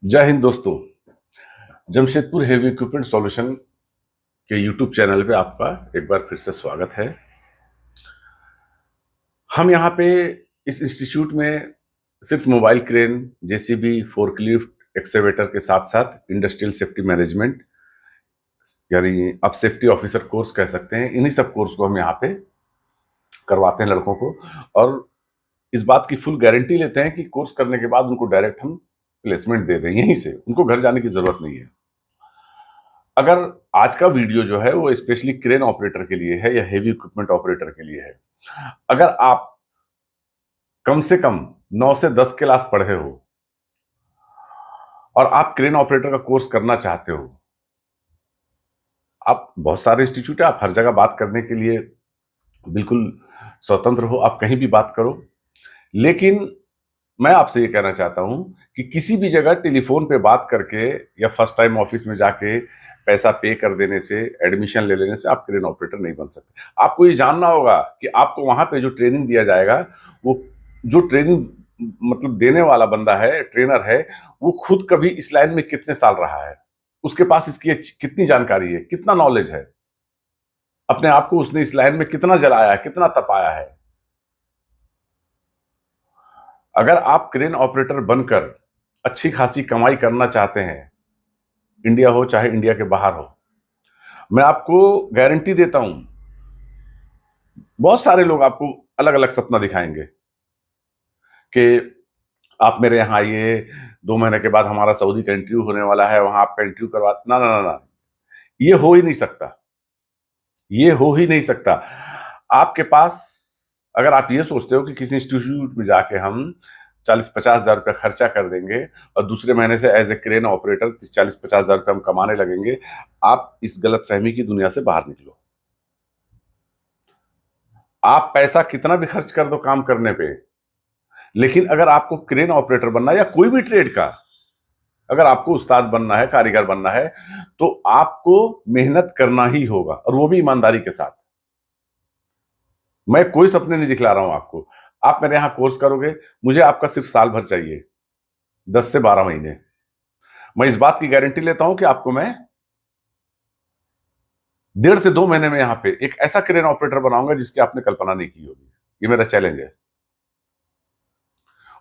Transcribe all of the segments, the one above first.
जय हिंद दोस्तों। Jamshedpur heavy equipment solution के यूट्यूब चैनल पे आपका एक बार फिर से स्वागत है। हम यहाँ पे इस इंस्टीट्यूट में सिर्फ mobile crane, JCB, forklift, excavator के साथ साथ इंडस्ट्रियल सेफ्टी मैनेजमेंट यानी आप सेफ्टी ऑफिसर कोर्स कह सकते हैं, इन्हीं सब कोर्स को हम यहाँ पे करवाते हैं लड़कों को। और इस बात की फुल गारंटी लेते हैं कि कोर्स करने के बाद उनको डायरेक्ट हम प्लेसमेंट दे दें, यहीं से उनको घर जाने की जरूरत नहीं है। अगर आज का वीडियो जो है वो स्पेशली क्रेन ऑपरेटर के लिए है या हेवी इक्विपमेंट ऑपरेटर के लिए है। अगर आप कम से कम 9 से 10 क्लास पढ़े हो और आप क्रेन ऑपरेटर का कोर्स करना चाहते हो, आप बहुत सारे इंस्टीट्यूट है, आप हर जगह बात करने के लिए बिल्कुल स्वतंत्र हो, आप कहीं भी बात करो। लेकिन मैं आपसे ये कहना चाहता हूं कि किसी भी जगह टेलीफोन पे बात करके या फर्स्ट टाइम ऑफिस में जाके पैसा पे कर देने से, एडमिशन ले लेने से आप क्रेन ऑपरेटर नहीं बन सकते। आपको ये जानना होगा कि आपको वहां पे जो ट्रेनिंग दिया जाएगा, वो जो ट्रेनिंग मतलब देने वाला बंदा है, ट्रेनर है, वो खुद कभी इस लाइन में कितने साल रहा है, उसके पास इसकी कितनी जानकारी है, कितना नॉलेज है, अपने आप को उसने इस लाइन में कितना जलाया है, कितना तपाया है। अगर आप क्रेन ऑपरेटर बनकर अच्छी खासी कमाई करना चाहते हैं, इंडिया हो चाहे इंडिया के बाहर हो, मैं आपको गारंटी देता हूं, बहुत सारे लोग आपको अलग अलग सपना दिखाएंगे कि आप मेरे यहाँ आइए, 2 महीने के बाद हमारा सऊदी का इंटरव्यू होने वाला है, वहां आपका इंटरव्यू करवा। ना ना ना ना, ये हो ही नहीं सकता, ये हो ही नहीं सकता। आपके पास, अगर आप ये सोचते हो कि किसी इंस्टीट्यूट में जाके हम 40-50 हजार रुपया खर्चा कर देंगे और दूसरे महीने से एज ए क्रेन ऑपरेटर 40-50 हजार रुपया हम कमाने लगेंगे, आप इस गलत फहमी की दुनिया से बाहर निकलो। आप पैसा कितना भी खर्च कर दो काम करने पे, लेकिन अगर आपको क्रेन ऑपरेटर बनना है या कोई भी ट्रेड का, अगर आपको उस्ताद बनना है, कारीगर बनना है, तो आपको मेहनत करना ही होगा, और वो भी ईमानदारी के साथ। मैं कोई सपने नहीं दिखला रहा हूं आपको। आप मेरे यहां कोर्स करोगे, मुझे आपका सिर्फ साल भर चाहिए, 10 से 12 महीने। मैं इस बात की गारंटी लेता हूं कि आपको मैं 1.5 से 2 महीने में यहां पे एक ऐसा क्रेन ऑपरेटर बनाऊंगा जिसकी आपने कल्पना नहीं की होगी। ये मेरा चैलेंज है।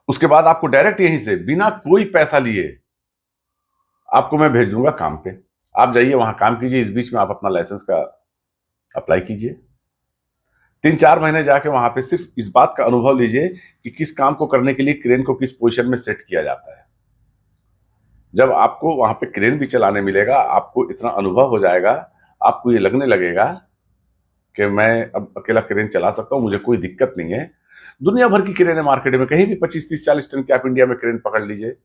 उसके बाद आपको डायरेक्ट यहीं से बिना कोई पैसा लिए आपको मैं भेज दूंगा काम पे। आप जाइए वहां काम कीजिए, इस बीच में आप अपना लाइसेंस का अप्लाई कीजिए। 3-4 महीने जाके वहां पे सिर्फ इस बात का अनुभव लीजिए कि किस काम को करने के लिए क्रेन को किस पोजीशन में सेट किया जाता है। जब आपको वहां पे क्रेन भी चलाने मिलेगा, आपको इतना अनुभव हो जाएगा, आपको ये लगने लगेगा कि मैं अब अकेला क्रेन चला सकता हूं, मुझे कोई दिक्कत नहीं है। दुनिया भर की क्रेन है मार्केट में, कहीं भी 25-30-40 टन की आप इंडिया में क्रेन पकड़ लीजिए,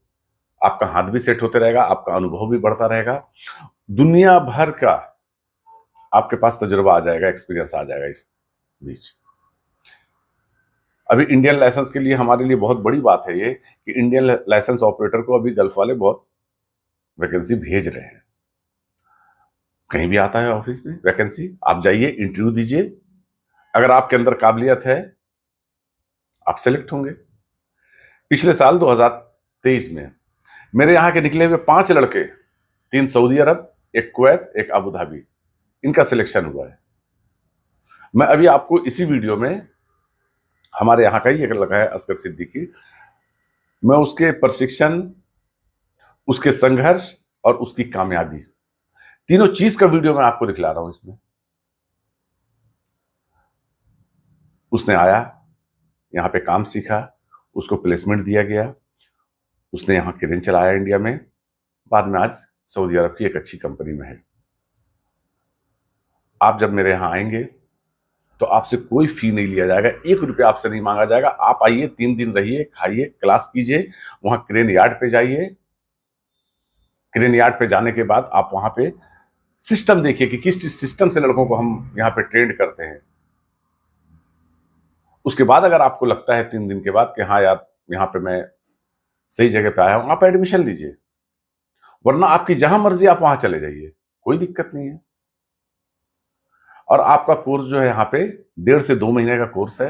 आपका हाथ भी सेट होते रहेगा, आपका अनुभव भी बढ़ता रहेगा, दुनिया भर का आपके पास तजुर्बा आ जाएगा, एक्सपीरियंस आ जाएगा। इस बीच अभी इंडियन लाइसेंस के लिए हमारे लिए बहुत बड़ी बात है ये कि इंडियन लाइसेंस ऑपरेटर को अभी गल्फ वाले बहुत वैकेंसी भेज रहे हैं। कहीं भी आता है ऑफिस में वैकेंसी, आप जाइए, इंटरव्यू दीजिए। अगर आपके अंदर काबिलियत है, आप सेलेक्ट होंगे। पिछले साल 2023 में मेरे यहाँ के निकले हुए 5 लड़के, 3 सऊदी अरब, एक कुवैत, एक अबू धाबी, इनका सिलेक्शन हुआ है। मैं अभी आपको इसी वीडियो में, हमारे यहाँ का ही एक लड़का है असगर सिद्दीकी, मैं उसके प्रशिक्षण, उसके संघर्ष और उसकी कामयाबी, तीनों चीज का वीडियो मैं आपको दिखला रहा हूं इसमें। उसने आया, यहाँ पे काम सीखा, उसको प्लेसमेंट दिया गया, उसने यहाँ क्रेन चलाया इंडिया में, बाद में आज सऊदी अरब की एक अच्छी कंपनी में है। आप जब मेरे यहाँ आएंगे तो आपसे कोई फी नहीं लिया जाएगा, 1 रुपया आपसे नहीं मांगा जाएगा। आप आइए, 3 दिन रहिए, खाइए, क्लास कीजिए, वहां क्रेन यार्ड पे जाइए। क्रेन यार्ड पे जाने के बाद आप वहां पे सिस्टम देखिए कि किस सिस्टम से लड़कों को हम यहाँ पे ट्रेंड करते हैं। उसके बाद अगर आपको लगता है 3 दिन के बाद कि हाँ यार, यहाँ पे मैं सही जगह पे आया हूं, आप एडमिशन लीजिए, वरना आपकी जहां मर्जी आप वहां चले जाइए, कोई दिक्कत नहीं है। और आपका कोर्स जो है यहाँ पे 1.5 से 2 महीने का कोर्स है,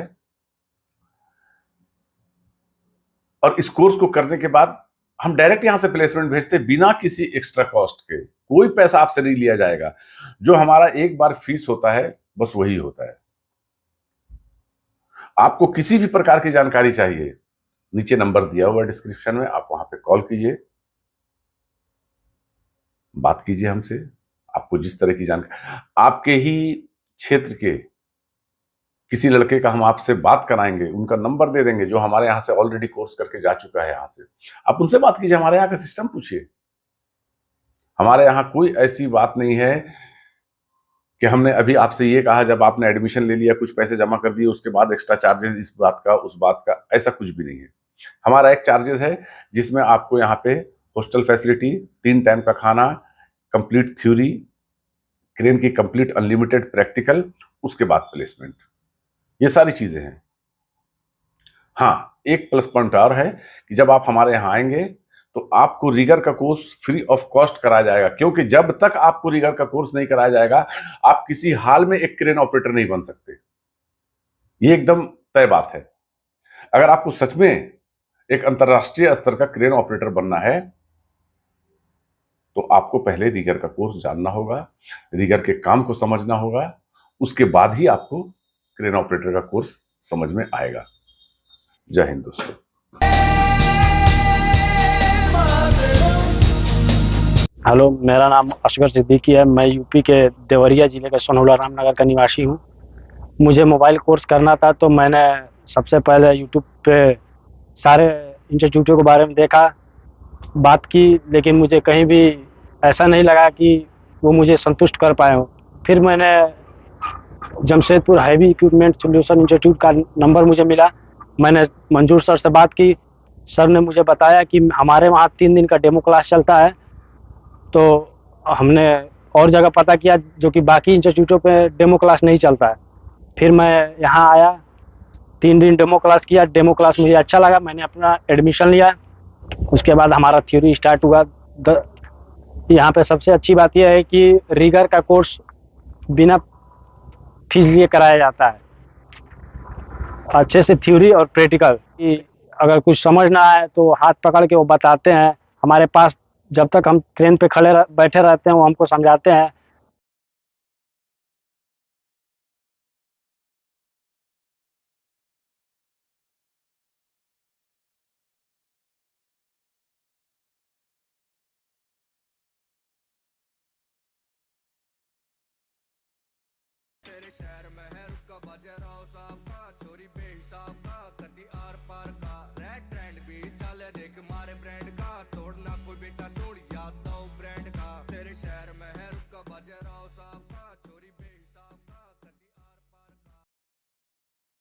और इस कोर्स को करने के बाद हम डायरेक्ट यहां से प्लेसमेंट भेजते बिना किसी एक्स्ट्रा कॉस्ट के, कोई पैसा आपसे नहीं लिया जाएगा। जो हमारा एक बार फीस होता है बस वही होता है। आपको किसी भी प्रकार की जानकारी चाहिए, नीचे नंबर दिया हुआ है डिस्क्रिप्शन में, आप वहां पे कॉल कीजिए, बात कीजिए हमसे। आपको जिस तरह की जानकारी, आपके ही क्षेत्र के किसी लड़के का हम आपसे बात कराएंगे, उनका नंबर दे देंगे जो हमारे यहाँ से ऑलरेडी कोर्स करके जा चुका है यहाँ से। आप उनसे बात कीजिए, हमारे यहाँ का सिस्टम पूछिए। हमारे यहाँ कोई ऐसी बात नहीं है कि हमने अभी आपसे ये कहा जब आपने एडमिशन ले लिया, कुछ पैसे जमा कर दिए, उसके बाद एक्स्ट्रा चार्जेस इस बात का उस बात का, ऐसा कुछ भी नहीं है। हमारा एक चार्जेस है जिसमें आपको यहाँ पे हॉस्टल फैसिलिटी, 3 टाइम का खाना, कंप्लीट थ्योरी, क्रेन की कंप्लीट अनलिमिटेड प्रैक्टिकल, उसके बाद प्लेसमेंट, ये सारी चीजें हैं। हाँ, एक प्लस पॉइंट और है कि जब आप हमारे यहाँ आएंगे तो आपको रीगर का कोर्स फ्री ऑफ कॉस्ट कराया जाएगा, क्योंकि जब तक आपको रीगर का कोर्स नहीं कराया जाएगा आप किसी हाल में एक क्रेन ऑपरेटर नहीं बन सकते। ये एकदम तय बात है। अगर आपको सच में एक अंतरराष्ट्रीय स्तर का क्रेन ऑपरेटर बनना है तो आपको पहले रीगर का कोर्स जानना होगा, रीगर के काम को समझना होगा, उसके बाद ही आपको क्रेन ऑपरेटर का कोर्स समझ में आएगा। जय हिंद दोस्तों। हेलो, मेरा नाम असगर सिद्दीकी है। मैं यूपी के देवरिया ज़िले के सोनौला रामनगर का निवासी हूँ। मुझे मोबाइल कोर्स करना था तो मैंने सबसे पहले यूट्यूब पे सारे इंस्टीट्यूटों के बारे में देखा, बात की, लेकिन मुझे कहीं भी ऐसा नहीं लगा कि वो मुझे संतुष्ट कर पाए हों। फिर मैंने Jamshedpur heavy equipment solution institute का नंबर मुझे मिला। मैंने मंजूर सर से बात की। सर ने मुझे बताया कि हमारे वहाँ 3 दिन का डेमो क्लास चलता है। तो हमने और जगह पता किया जो कि बाकी इंस्टीट्यूटों पे डेमो क्लास नहीं चलता है। फिर मैं यहाँ आया, 3 दिन डेमो क्लास किया। डेमो क्लास मुझे अच्छा लगा, मैंने अपना एडमिशन लिया। उसके बाद हमारा थ्योरी स्टार्ट हुआ। यहाँ पे सबसे अच्छी बात यह है कि रीगर का कोर्स बिना फीस लिए कराया जाता है, अच्छे से थ्योरी और प्रैक्टिकल कि अगर कुछ समझ ना आए तो हाथ पकड़ के वो बताते हैं हमारे पास। जब तक हम ट्रेन पे बैठे रहते हैं वो हमको समझाते हैं। तेरे शहर महल का बाजा